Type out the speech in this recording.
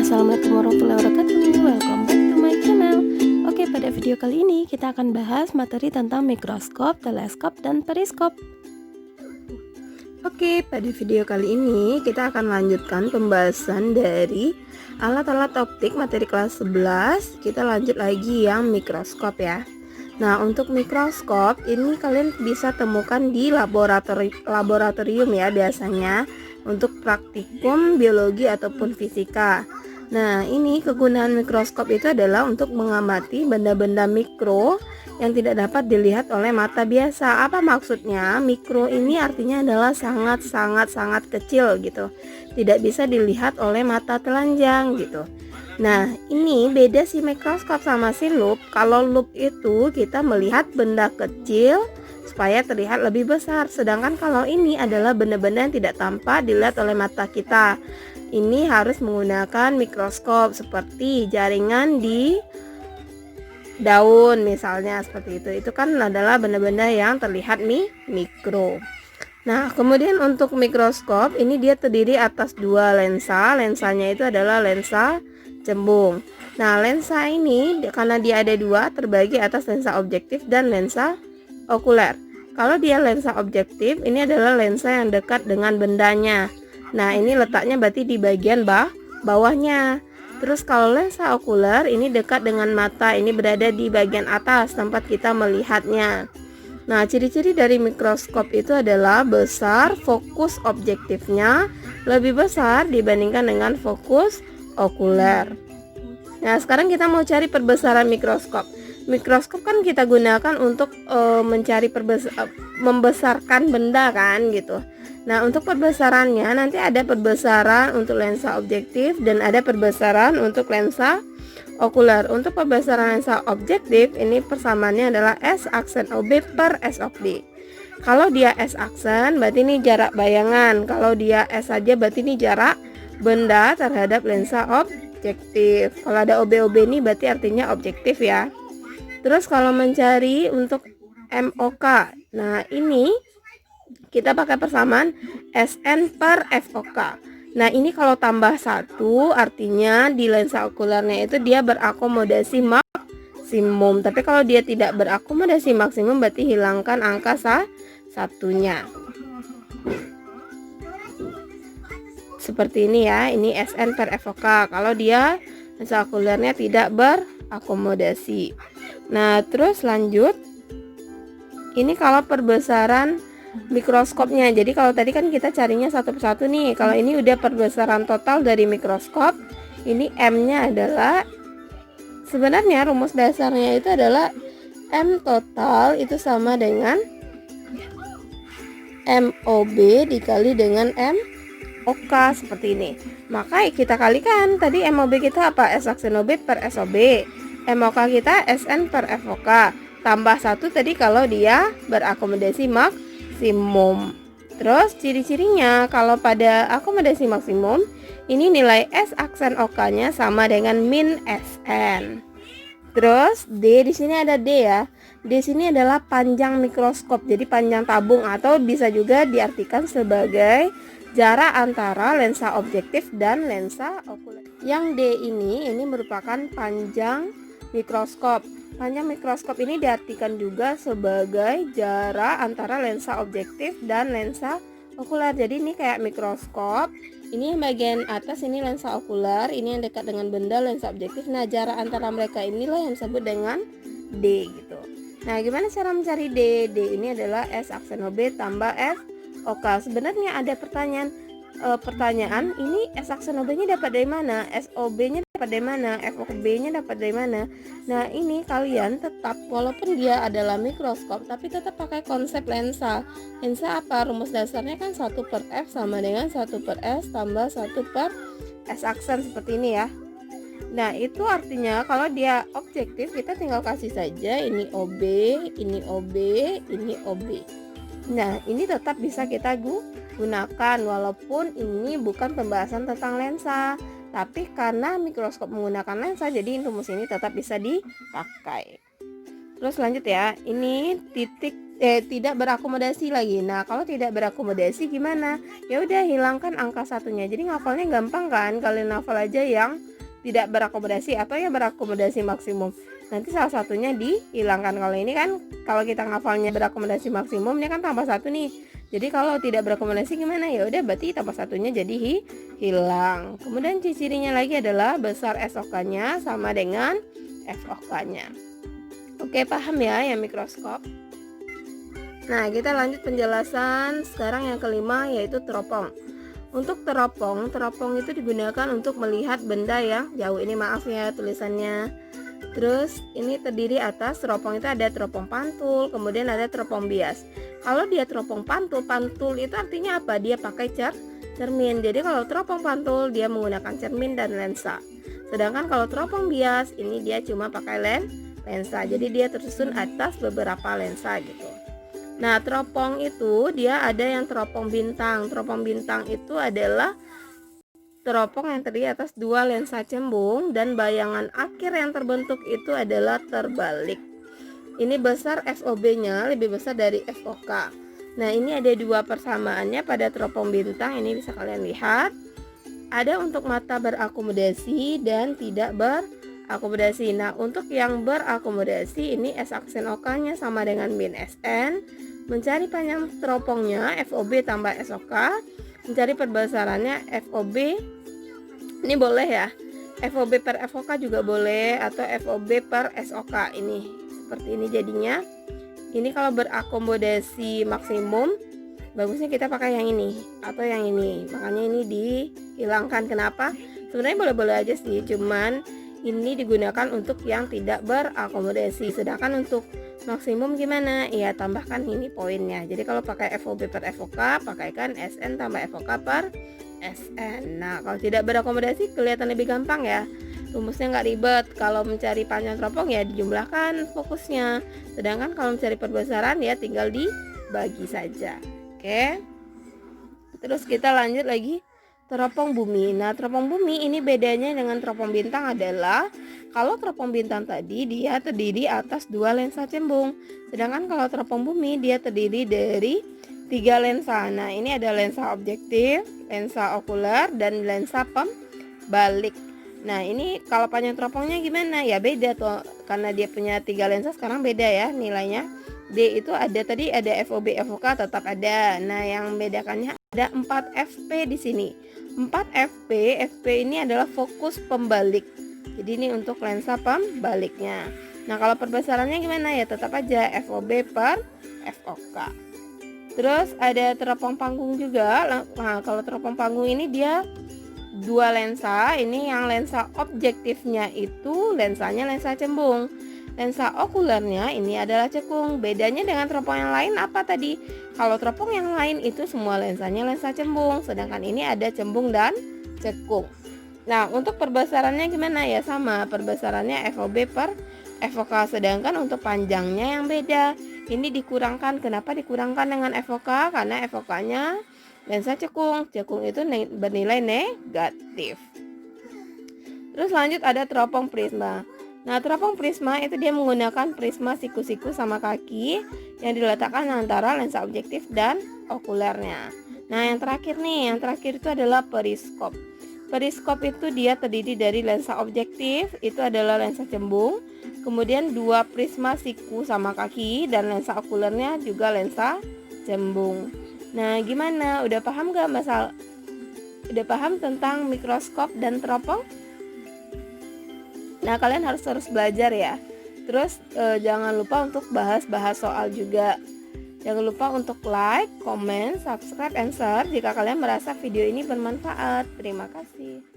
Assalamualaikum warahmatullahi wabarakatuh. Welcome back to my channel. Oke, pada video kali ini kita akan bahas materi tentang mikroskop, teleskop, dan periskop. Oke, pada video kali ini kita akan lanjutkan pembahasan dari alat-alat optik materi kelas 11. Kita lanjut lagi yang mikroskop ya. Nah, untuk mikroskop ini kalian bisa temukan di laboratorium ya biasanya untuk praktikum biologi ataupun fisika. Nah, ini kegunaan mikroskop itu adalah untuk mengamati benda-benda mikro yang tidak dapat dilihat oleh mata biasa. Apa maksudnya? Mikro ini artinya adalah sangat kecil gitu. Tidak bisa dilihat oleh mata telanjang gitu. Nah, ini beda si mikroskop sama si lup. Kalau lup itu kita melihat benda kecil supaya terlihat lebih besar. Sedangkan kalau ini adalah benda-benda yang tidak tampak dilihat oleh mata kita. Ini harus menggunakan mikroskop seperti jaringan di daun misalnya seperti itu. Itu kan adalah benda-benda yang terlihat mikro. Nah, kemudian untuk mikroskop ini dia terdiri atas dua lensa. Lensanya itu adalah lensa cembung. Nah, lensa ini karena dia ada dua terbagi atas lensa objektif dan lensa okuler. Kalau dia lensa objektif, ini adalah lensa yang dekat dengan bendanya. Nah, ini letaknya berarti di bagian bawahnya. Terus kalau lensa okuler ini dekat dengan mata, ini berada di bagian atas tempat kita melihatnya. Nah, ciri-ciri dari mikroskop itu adalah besar, fokus objektifnya lebih besar dibandingkan dengan fokus okuler. Nah, sekarang kita mau cari perbesaran mikroskop. Mikroskop kan kita gunakan untuk mencari membesarkan benda kan gitu. Nah, untuk perbesarannya nanti ada perbesaran untuk lensa objektif dan ada perbesaran untuk lensa okuler. Untuk perbesaran lensa objektif ini persamaannya adalah S aksen OB per S of B. Kalau dia S aksen berarti ini jarak bayangan. Kalau dia S saja berarti ini jarak benda terhadap lensa objektif. Kalau ada OB ini berarti artinya objektif ya. Terus kalau mencari untuk MOK, nah ini kita pakai persamaan SN per FOK. Nah, ini kalau tambah 1 artinya di lensa okulernya itu dia berakomodasi maksimum. Tapi kalau dia tidak berakomodasi maksimum berarti hilangkan angka satunya. Seperti ini ya, ini SN per FOK. Kalau dia lensa okulernya tidak berakomodasi. Nah, terus lanjut. Ini kalau perbesaran mikroskopnya. Jadi kalau tadi kan kita carinya satu persatu nih. Kalau ini udah perbesaran total dari mikroskop. Ini M-nya adalah sebenarnya rumus dasarnya itu adalah M total itu sama dengan MOB dikali dengan MOK seperti ini. Maka kita kalikan tadi MOB kita apa? S aksen OB per SOB. MOK kita SN per FOK. Tambah 1 tadi kalau dia berakomodasi maksimum. Terus ciri-cirinya kalau pada akomodasi maksimum ini nilai S aksen OK-nya sama dengan min SN. Terus D di sini ada D ya. D sini adalah panjang mikroskop. Jadi panjang tabung atau bisa juga diartikan sebagai jarak antara lensa objektif dan lensa okuler. Yang D ini merupakan panjang mikroskop. Panjang mikroskop ini diartikan juga sebagai jarak antara lensa objektif dan lensa okuler. Jadi ini kayak mikroskop. Ini yang bagian atas ini lensa okuler, ini yang dekat dengan benda lensa objektif. Nah, jarak antara mereka inilah yang disebut dengan D gitu. Nah, gimana cara mencari D? D ini adalah S aksen OB tambah F OK. Sebenarnya ada pertanyaan ini S aksen OB-nya dapat dari mana? SOB-nya dapat dari mana? FOB-nya dapat dari mana? Nah, ini kalian tetap walaupun dia adalah mikroskop tapi tetap pakai konsep lensa. Lensa apa? Rumus dasarnya kan 1 per F sama dengan 1 per S tambah 1 per S aksen seperti ini ya. Nah, itu artinya kalau dia objektif kita tinggal kasih saja ini OB, ini OB, ini OB. Nah, ini tetap bisa kita gunakan walaupun ini bukan pembahasan tentang lensa. Tapi karena mikroskop menggunakan lensa, jadi rumus ini tetap bisa dipakai. Terus lanjut ya, ini tidak berakomodasi lagi. Nah, kalau tidak berakomodasi gimana? Ya udah hilangkan angka satunya. Jadi ngafalnya gampang kan? Kalian hafal aja yang tidak berakomodasi atau yang berakomodasi maksimum. Nanti salah satunya dihilangkan. Kalau ini kan, kalau kita ngafalnya berakomodasi maksimum, ini kan tambah satu nih. Jadi kalau tidak berakomodasi gimana? Ya udah, berarti tambah satunya jadi hilang. Kemudian ciri-cirinya lagi adalah besar SOK-nya sama dengan FOK-nya. Oke, paham ya yang mikroskop? Nah, kita lanjut penjelasan sekarang yang kelima, yaitu teropong. Untuk teropong itu digunakan untuk melihat benda yang jauh. Ini maaf ya tulisannya. Terus ini terdiri atas teropong itu ada teropong pantul, kemudian ada teropong bias. Kalau dia teropong pantul itu artinya apa? Dia pakai cermin. Jadi kalau teropong pantul dia menggunakan cermin dan lensa. Sedangkan kalau teropong bias ini dia cuma pakai lensa. Jadi dia tersusun atas beberapa lensa gitu. Nah, teropong itu dia ada yang teropong bintang. Teropong bintang itu adalah teropong yang terdiri atas dua lensa cembung dan bayangan akhir yang terbentuk itu adalah terbalik. Ini besar FOB-nya lebih besar dari FOK. Nah, ini ada dua persamaannya pada teropong bintang. Ini bisa kalian lihat. Ada untuk mata berakomodasi dan tidak berakomodasi. Nah, untuk yang berakomodasi ini S aksen OK-nya sama dengan min SN. Mencari panjang teropongnya FOB tambah SOK. Mencari perbesarannya FOB. Ini boleh ya. FOB per FOK juga boleh, atau FOB per SOK. Ini seperti ini jadinya. Ini kalau berakomodasi maksimum, bagusnya kita pakai yang ini atau yang ini. Makanya ini dihilangkan. Kenapa? Sebenarnya boleh-boleh aja sih, cuman ini digunakan untuk yang tidak berakomodasi. Sedangkan untuk maksimum gimana? Ya tambahkan ini poinnya. Jadi kalau pakai FOB per FOK, pakaikan SN tambah FOK per SN. Nah, kalau tidak berakomodasi kelihatan lebih gampang ya. Rumusnya nggak ribet. Kalau mencari panjang teropong ya dijumlahkan fokusnya. Sedangkan kalau mencari perbesaran ya tinggal dibagi saja. Oke. Terus kita lanjut lagi teropong bumi. Nah, teropong bumi ini bedanya dengan teropong bintang adalah kalau teropong bintang tadi dia terdiri atas dua lensa cembung. Sedangkan kalau teropong bumi dia terdiri dari tiga lensa. Nah, ini ada lensa objektif, lensa okuler, dan lensa pembalik. Nah, ini kalau panjang teropongnya gimana? Ya beda tuh, karena dia punya tiga lensa sekarang beda ya nilainya. D itu ada tadi ada FOB, FOK tetap ada. Nah, yang bedakannya ada 4 FP di sini. 4 FP, FP ini adalah fokus pembalik. Jadi ini untuk lensa pembaliknya. Nah, kalau perbesarannya gimana ya? Tetap aja FOB per FOK. Terus ada teropong panggung juga. Nah, kalau teropong panggung ini dia dua lensa. Ini yang lensa objektifnya itu lensanya lensa cembung. Lensa okulernya ini adalah cekung. Bedanya dengan teropong yang lain apa tadi? Kalau teropong yang lain itu semua lensanya lensa cembung, sedangkan ini ada cembung dan cekung. Nah, untuk perbesarannya gimana ya? Sama, perbesarannya FOB per FOK, sedangkan untuk panjangnya yang beda. Ini dikurangkan. Kenapa dikurangkan dengan FOK? Karena FOK-nya lensa cekung. Cekung itu bernilai negatif. Terus lanjut ada teropong prisma. Nah, teropong prisma itu dia menggunakan prisma siku-siku sama kaki yang diletakkan antara lensa objektif dan okulernya. Nah, yang terakhir itu adalah periskop. Periskop itu dia terdiri dari lensa objektif, itu adalah lensa cembung, kemudian dua prisma siku sama kaki, dan lensa okulernya juga lensa cembung. Nah, gimana? Udah paham gak udah paham tentang mikroskop dan teropong? Nah, kalian harus terus belajar ya. Terus jangan lupa untuk bahas soal juga. Jangan lupa untuk like, comment, subscribe, and share jika kalian merasa video ini bermanfaat. Terima kasih.